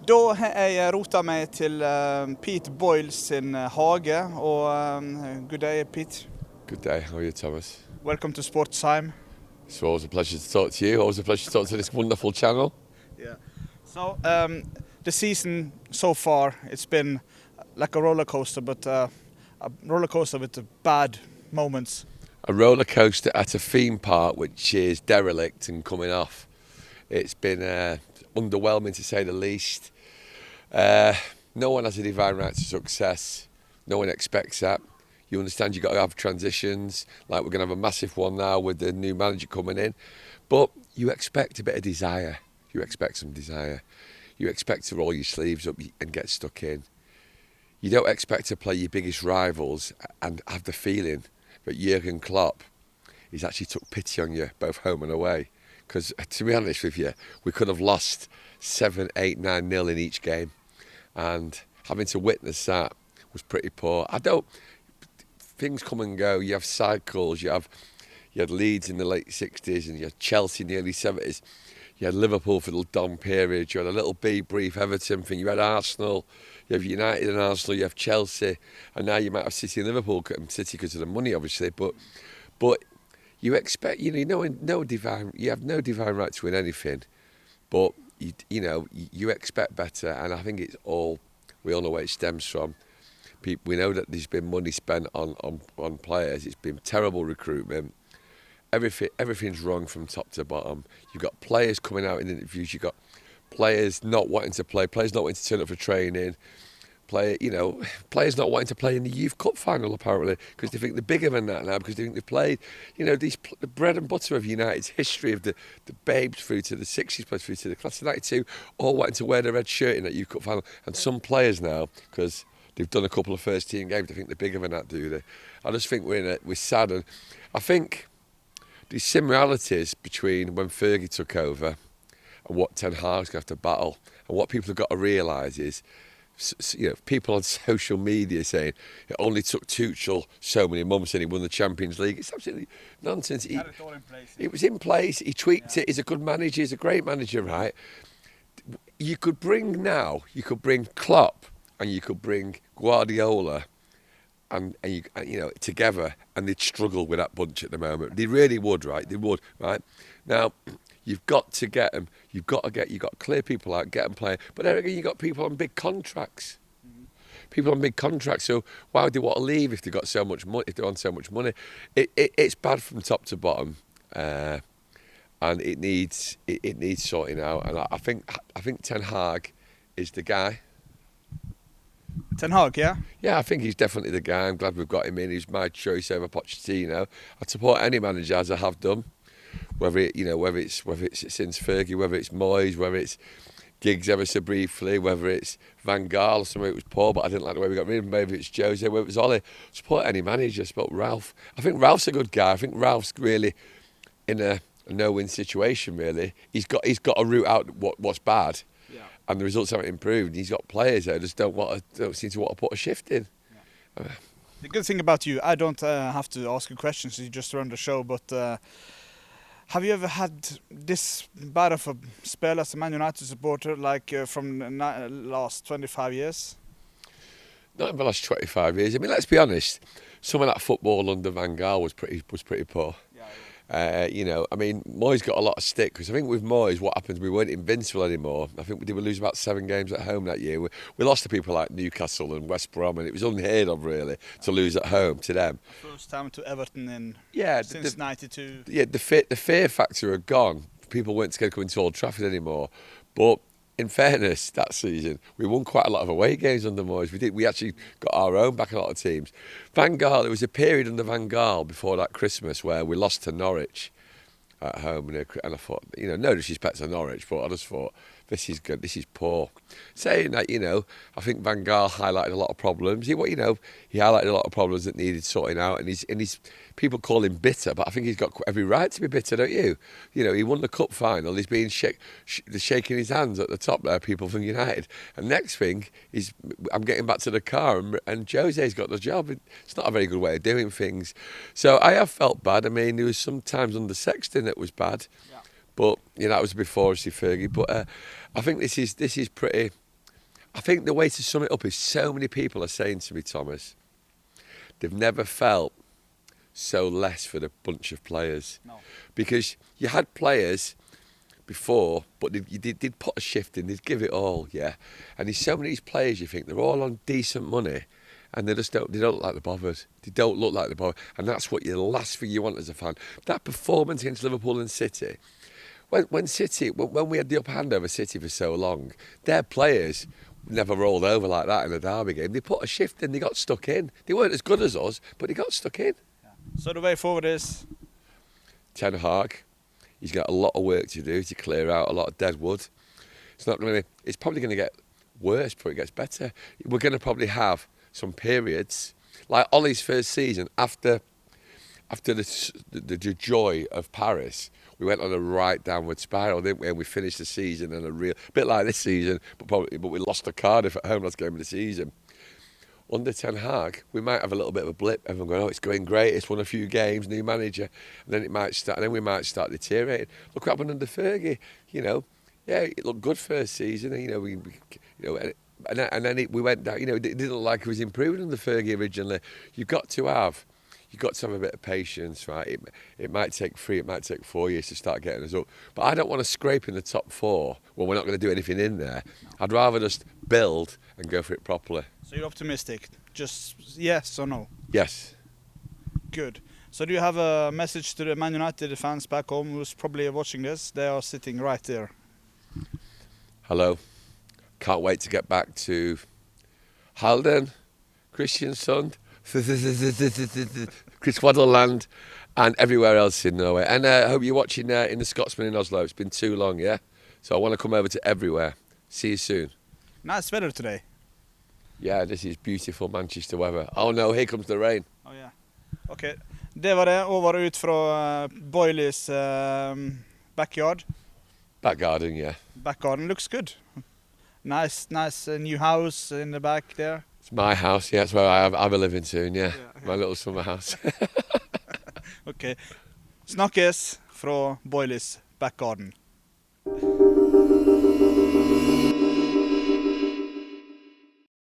Da har jeg rota meg til Pete Boyle sin hage. Good day, Pete. Good day. How are you, Thomas? Welcome to Sportsheim. It's always a pleasure to talk to you. Always a pleasure to talk to this wonderful channel. Yeah. So the season so far, it's been like a roller coaster, but a roller coaster with bad moments. A roller coaster at a theme park which is derelict and coming off. It's been underwhelming to say the least. No one has a divine right to success. No one expects that. You understand you've got to have transitions, like we're going to have a massive one now with the new manager coming in. But you expect a bit of desire. You expect some desire. You expect to roll your sleeves up and get stuck in. You don't expect to play your biggest rivals and have the feeling that Jurgen Klopp, he's actually took pity on you, both home and away. Because to be honest with you, we could have lost 7, 8, 9-0 in each game. And having to witness that was pretty poor. Things come and go. You have cycles. You had Leeds in the late 60s and you had Chelsea in the early 70s. You had Liverpool for the Don period. You had a little brief Everton thing. You had Arsenal. You have United and Arsenal. You have Chelsea. And now you might have City and Liverpool. City because of the money, obviously. But you expect, you have no divine right to win anything. But you expect better, and I think we all know where it stems from. We know that there's been money spent on players. It's been terrible recruitment. Everything's wrong from top to bottom. You've got players coming out in interviews. You've got players not wanting to play. Players not wanting to turn up for training. Players not wanting to play in the Youth Cup final apparently because they think they're bigger than that now because they think they've played. The bread and butter of United's history of the babes through to the 60s plus through to the class of 92 all wanting to wear the red shirt in that Youth Cup final. And some players now, because they've done a couple of first team games, they think they're bigger than that, do they? I just think we're sad. And I think the similarities between when Fergie took over and what Ten Hag's going to have to battle, and what people have got to realise is, people on social media saying it only took Tuchel so many months and he won the Champions League. It's absolutely nonsense. He had it all in place. It was in place. He tweaked it. He's a good manager. He's a great manager, right? You could bring Klopp and you could bring Guardiola and together, and they'd struggle with that bunch at the moment. They really would, right? They would, right? Now, you've got to get them. You've got to clear people out, get them playing. But there again, you've got people on big contracts. Mm-hmm. People on big contracts. So why would they want to leave if they've got so much money? If they're on so much money, it's bad from top to bottom, and it needs sorting out. And I think Ten Hag is the guy. Ten Hag, yeah? Yeah, I think he's definitely the guy. I'm glad we've got him in. He's my choice over Pochettino. I'd support any manager, as I have done. Whether it's since Fergie, whether it's Moyes, whether it's Giggs ever so briefly, whether it's Van Gaal or something, it was poor, but I didn't like the way we got rid of him. Maybe it's Jose, whether it was Ollie. Support any manager. Support Ralph. I think Ralph's a good guy. I think Ralph's really in a no-win situation. Really, he's got to root out what's bad, yeah. And the results haven't improved. He's got players that just don't seem to want to put a shift in. Yeah. The good thing about you, I don't have to ask you questions. You just run the show, but. Have you ever had this bad of a spell as a Man United supporter, like from the last 25 years? Not in the last 25 years. I mean, let's be honest. Some of that football under Van Gaal was pretty poor. Yeah. I mean, Moyes got a lot of stick because I think with Moyes, what happened? We weren't invincible anymore. I think we did lose about 7 games at home that year. We lost to people like Newcastle and West Brom, and it was unheard of really to lose at home to them. First time to Everton since '92. Yeah, the fear factor had gone. People weren't scared to come into Old Trafford anymore. But in fairness, that season we won quite a lot of away games under Moyes. We actually got our own back in a lot of teams. Van Gaal, there was a period under Van Gaal before that Christmas where we lost to Norwich at home, and I thought, no disrespect to Norwich, but I just thought, this is good, this is poor. Saying that, I think Van Gaal highlighted a lot of problems. He highlighted a lot of problems that needed sorting out, and he's people call him bitter, but I think he's got every right to be bitter, don't you? He won the cup final. He's being shaking his hands at the top there, people from United. And next thing is, I'm getting back to the car, and Jose's got the job. It's not a very good way of doing things. So I have felt bad. I mean, there was some times under Sexton that was bad. Yeah. But that was before Steve Fergie. But I think this is pretty. I think the way to sum it up is so many people are saying to me, Thomas, they've never felt so less for the bunch of players. No. Because you had players before, but you did put a shift in, they'd give it all, yeah. And there's so many of these players, you think, they're all on decent money, and they don't look like they're bothered. They don't look like they're bothered. And that's what the last thing you want as a fan. That performance against Liverpool and City, when we had the upper hand over City for so long, their players never rolled over like that in a derby game. They put a shift in, they got stuck in. They weren't as good as us, but they got stuck in. So the way forward is? Ten Hag, he's got a lot of work to do to clear out a lot of dead wood. It's probably going to get worse before it gets better. We're going to probably have some periods, like Ollie's first season, after the joy of Paris, we went on a right downward spiral, didn't we? And we finished the season in a bit like this season, but we lost to Cardiff at home last game of the season. Under Ten Hag, we might have a little bit of a blip. Everyone going, oh, it's going great. It's won a few games, new manager, and then we might start deteriorating. Look what happened under Fergie. Yeah, it looked good first season. And then we went down. It didn't look like it was improving under Fergie originally. You've got to have a bit of patience, right? It might take 3, it might take 4 years to start getting us up. But I don't want to scrape in the top 4 when we're not going to do anything in there. I'd rather just build and go for it properly. So you're optimistic? Just yes or no? Yes. Good. So do you have a message to the Man United fans back home who's probably watching this? They are sitting right there. Hello. Can't wait to get back to Halden, Kristiansund, Chris Waddleland, and everywhere else in Norway. And I hope you're watching in the Scotsman in Oslo. It's been too long, yeah? So I want to come over to everywhere. See you soon. Nice weather today. Yeah, this is beautiful Manchester weather. Oh no, here comes the rain. Oh yeah. Okay. Det var det. Over og ut fra Boyle's backyard. Backgarden, yeah. Backgarden looks good. Nice new house in the back there. It's my house, yeah. It's where I'll be living soon, yeah. My little summer house. Ok. Snakkes fra Boyle's backgarden.